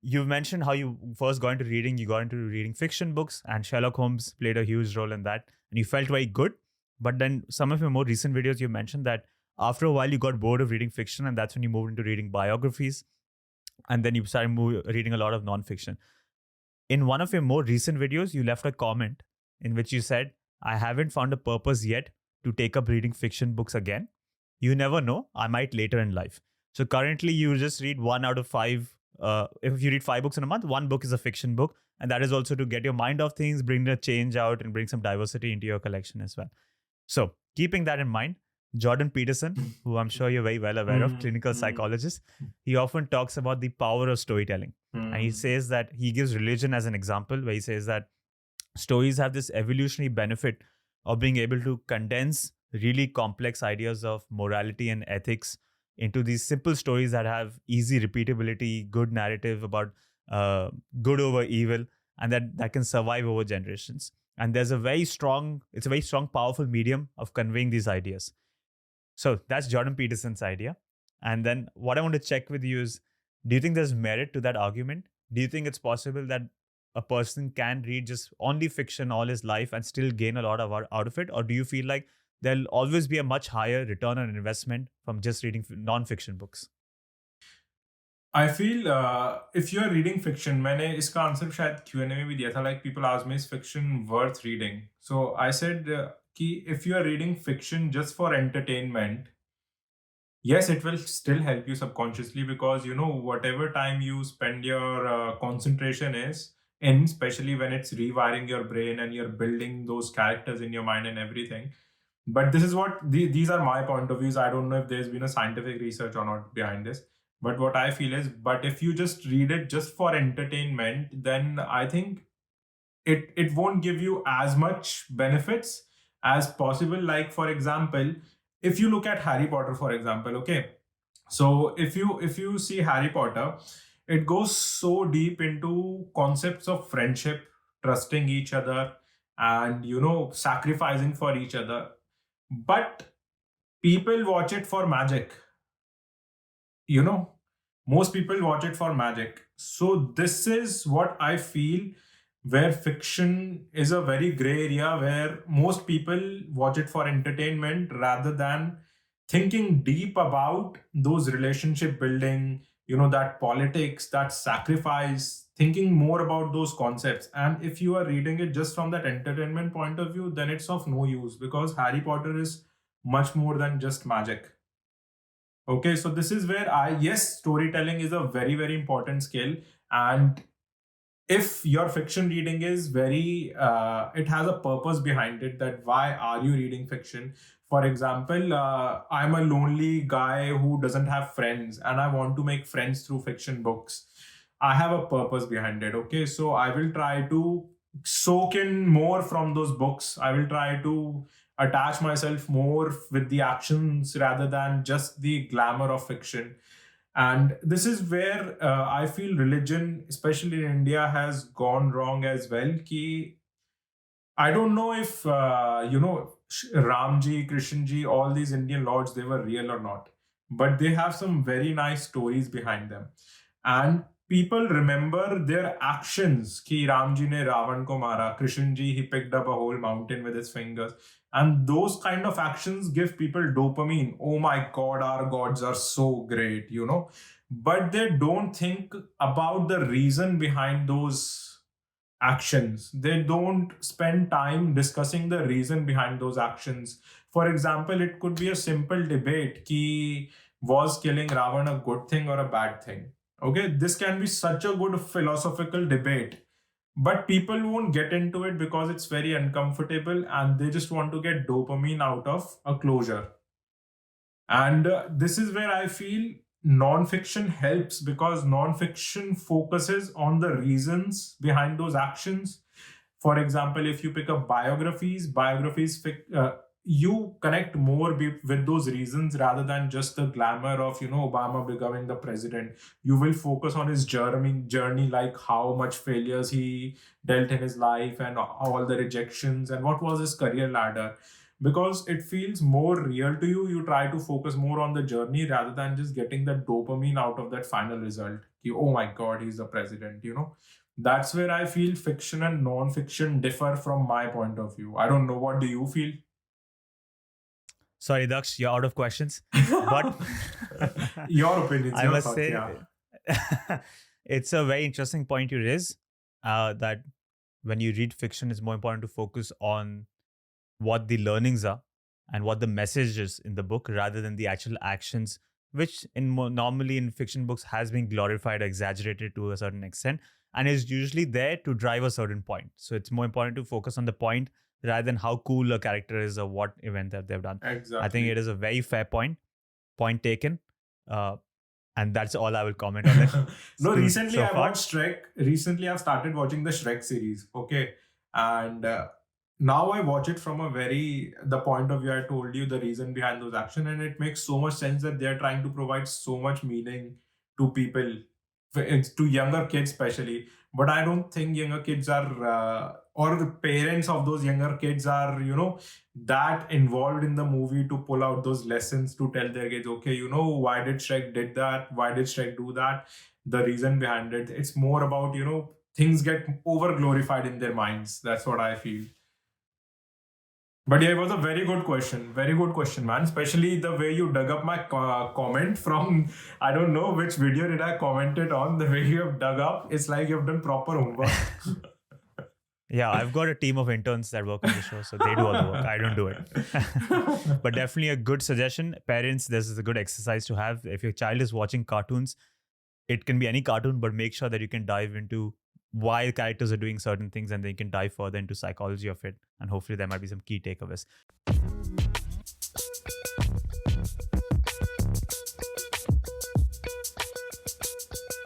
you mentioned how you first got into reading. You got into reading fiction books, and Sherlock Holmes played a huge role in that, and you felt very good. But then some of your more recent videos, you mentioned that after a while you got bored of reading fiction, and that's when you moved into reading biographies, and then you started reading a lot of nonfiction. In one of your more recent videos, you left a comment in which you said, "I haven't found a purpose yet to take up reading fiction books again. You never know, I might later in life." So currently, you just read one out of five. If you read 5 books in a month, one book is a fiction book. And that is also to get your mind off things, bring the change out, and bring some diversity into your collection as well. So, keeping that in mind, Jordan Peterson, who I'm sure you're very well aware of, clinical psychologist, he often talks about the power of storytelling. And he says that he gives religion as an example, where he says that stories have this evolutionary benefit of being able to condense really complex ideas of morality and ethics into these simple stories that have easy repeatability, good narrative about good over evil, and that can survive over generations. And it's a very strong, powerful medium of conveying these ideas. So that's Jordan Peterson's idea. And then what I want to check with you is, do you think there's merit to that argument? Do you think it's possible that a person can read just only fiction all his life and still gain a lot out of it? Or do you feel like there'll always be a much higher return on investment from just reading non-fiction books? I feel if you're reading fiction, मैंने इसका answer शायद Q&A में भी दिया था. Like people ask me, is fiction worth reading? So I said कि if you are reading fiction just for entertainment, yes, it will still help you subconsciously, because whatever time you spend your concentration is in, especially when it's rewiring your brain and you're building those characters in your mind and everything. But this is what these are my point of views. I don't know if there's been a scientific research or not behind this. But what I feel is, but if you just read it just for entertainment, then I think it won't give you as much benefits as possible. Like for example, if you look at Harry Potter, for example, okay. So if you see Harry Potter, it goes so deep into concepts of friendship, trusting each other, and sacrificing for each other. But people watch it for magic. You know, most people watch it for magic. So this is what I feel, where fiction is a very gray area, where most people watch it for entertainment rather than thinking deep about those relationship building, that politics, that sacrifice, thinking more about those concepts. And if you are reading it just from that entertainment point of view, then it's of no use, because Harry Potter is much more than just magic. Okay, so this is where yes, storytelling is a very, very important skill. And if your fiction reading is very, it has a purpose behind it, that why are you reading fiction? For example, I'm a lonely guy who doesn't have friends and I want to make friends through fiction books. I have a purpose behind it. Okay, so I will try to soak in more from those books. I will try to attach myself more with the actions rather than just the glamour of fiction. And this is where I feel religion, especially in India, has gone wrong as well. Ki I don't know if Ramji, Krishnji, all these Indian lords, they were real or not, but they have some very nice stories behind them, and people remember their actions. Ki Ramji ne Ravan ko mara, Krishnji, he picked up a whole mountain with his fingers, and those kind of actions give people dopamine. Oh my God, our gods are so great. But they don't think about the reason behind those actions. They don't spend time discussing the reason behind those actions. For example, it could be a simple debate ki was killing Ravan a good thing or a bad thing? Okay, this can be such a good philosophical debate, but people won't get into it because it's very uncomfortable and they just want to get dopamine out of a closure. And this is where I feel nonfiction helps, because nonfiction focuses on the reasons behind those actions. For example, if you pick up biographies, you connect more with those reasons rather than just the glamour of Obama becoming the president. You will focus on his journey, like how much failures he dealt in his life and all the rejections and what was his career ladder. Because it feels more real to you, you try to focus more on the journey rather than just getting the dopamine out of that final result. oh my God, he's the president, That's where I feel fiction and non-fiction differ from my point of view. I don't know, what do you feel? Sorry, Daksh, you're out of questions. But Your opinions, I your must thoughts, say, yeah. it's a very interesting point you raise. That when you read fiction, it's more important to focus on what the learnings are and what the message is in the book rather than the actual actions, which normally in fiction books has been glorified or exaggerated to a certain extent and is usually there to drive a certain point. So it's more important to focus on the point rather than how cool a character is or what event that they've done. I think it Exactly. is a very fair point taken. Uh, and that's all I will comment on it No, recently so I far. watched Shrek. Recently I've started watching the Shrek series. Okay. And now I watch it from the point of view I told you, the reason behind those action. And it makes so much sense that they're trying to provide so much meaning to people, to younger kids especially. But I don't think younger kids are, or the parents of those younger kids are, that involved in the movie to pull out those lessons to tell their kids, okay, why did Shrek did that? Why did Shrek do that? The reason behind it. It's more about, things get over glorified in their minds. That's what I feel. But yeah, it was a very good question. Very good question, man. Especially the way you dug up my comment from, I don't know which video did I comment it on. The way you have dug up, it's like you've done proper homework. Yeah, I've got a team of interns that work on the show, so they do all the work. I don't do it. But definitely a good suggestion. Parents, this is a good exercise to have. If your child is watching cartoons, it can be any cartoon, but make sure that you can dive into why characters are doing certain things and then you can dive further into psychology of it. And hopefully there might be some key takeaways.